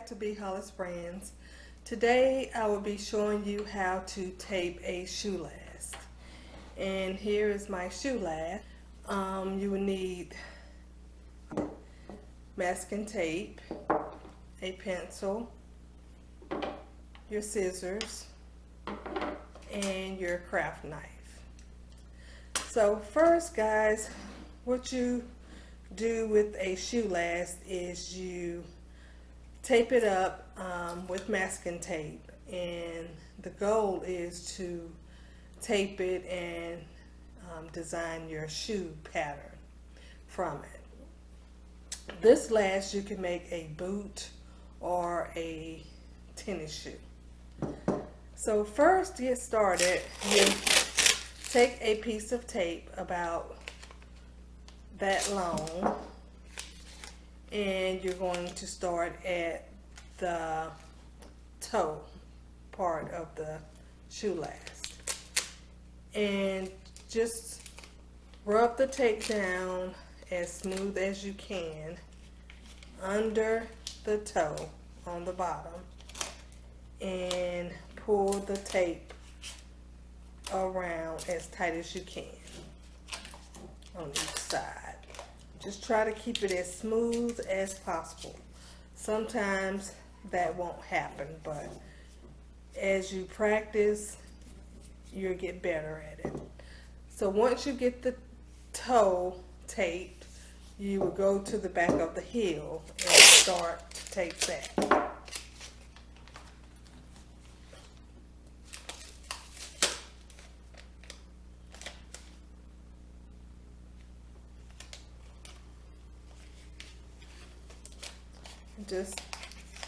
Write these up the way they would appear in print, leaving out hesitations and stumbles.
back to Be Hollis Brands. Today I will be showing you how to tape a shoe last. And here is my shoe last. You will need masking tape, a pencil, your scissors, and your craft knife. So first, guys, what you do with a shoe last is you tape it up with masking tape, and the goal is to tape it and design your shoe pattern from it. This last you can make a boot or a tennis shoe. So first, to get started, you take a piece of tape about that long, and you're going to start at the toe part of the shoe last, and just rub the tape down as smooth as you can under the toe on the bottom, and pull the tape around as tight as you can on each side. Just try to keep it as smooth as possible. Sometimes that won't happen, but as you practice, you'll get better at it. So once you get the toe taped, you will go to the back of the heel and start to tape that.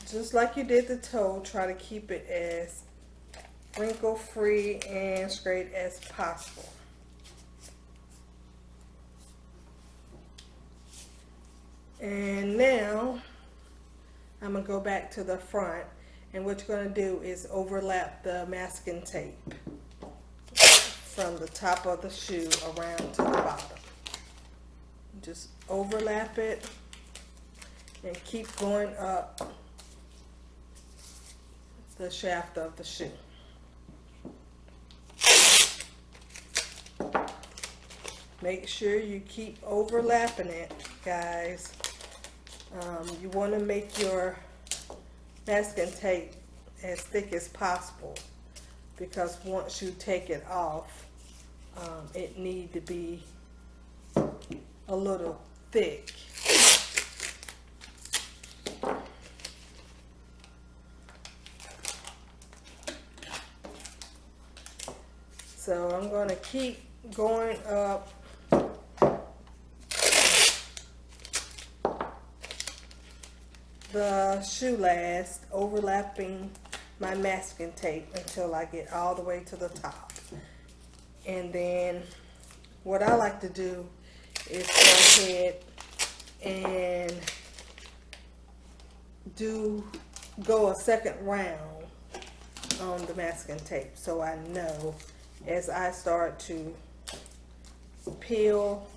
Just like you did the toe, try to keep it as wrinkle free and straight as possible. And now I'm going to go back to the front, and what you're going to do is overlap the masking tape from the top of the shoe around to the bottom. Just overlap it and keep going up the shaft of the shoe. Make sure you keep overlapping it, guys. You want to make your masking tape as thick as possible, because once you take it off, it needs to be a little thick. So I'm going to keep going up the shoe last, overlapping my masking tape until I get all the way to the top. And then what I like to do is go ahead and go a second round on the masking tape, so I know as I start to peel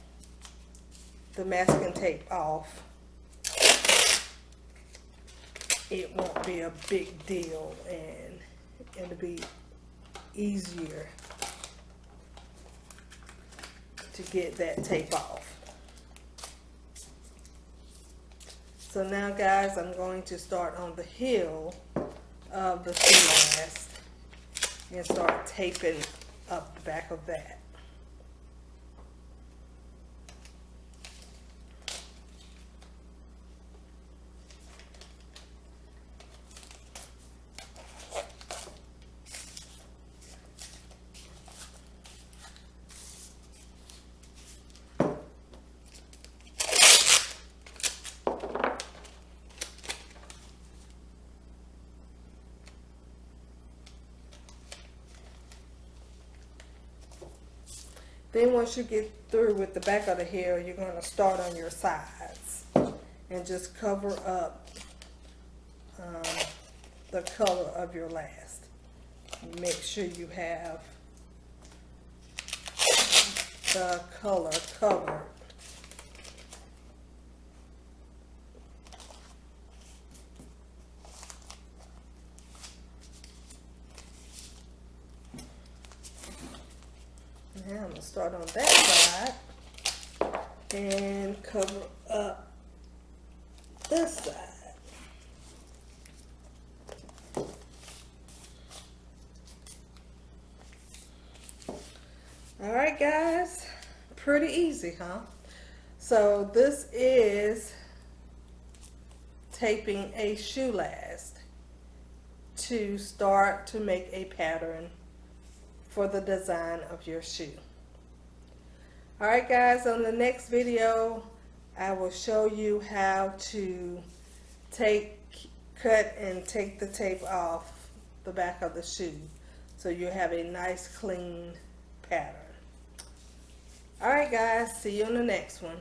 the masking tape off, it won't be a big deal, and it'll be easier to get that tape off. So now, guys, I'm going to start on the heel of the shoe last and start taping up the back of that. Then once you get through with the back of the heel, you're going to start on your sides and just cover up the color of your last. Make sure you have the color covered. gonna start on that side and cover up this side. All right, guys, pretty easy, huh? So this is taping a shoe last to start to make a pattern for the design of your shoe. All right, guys, on the next video, I will show you how to cut and take the tape off the back of the shoe so you have a nice clean pattern. All right, guys, see you on the next one.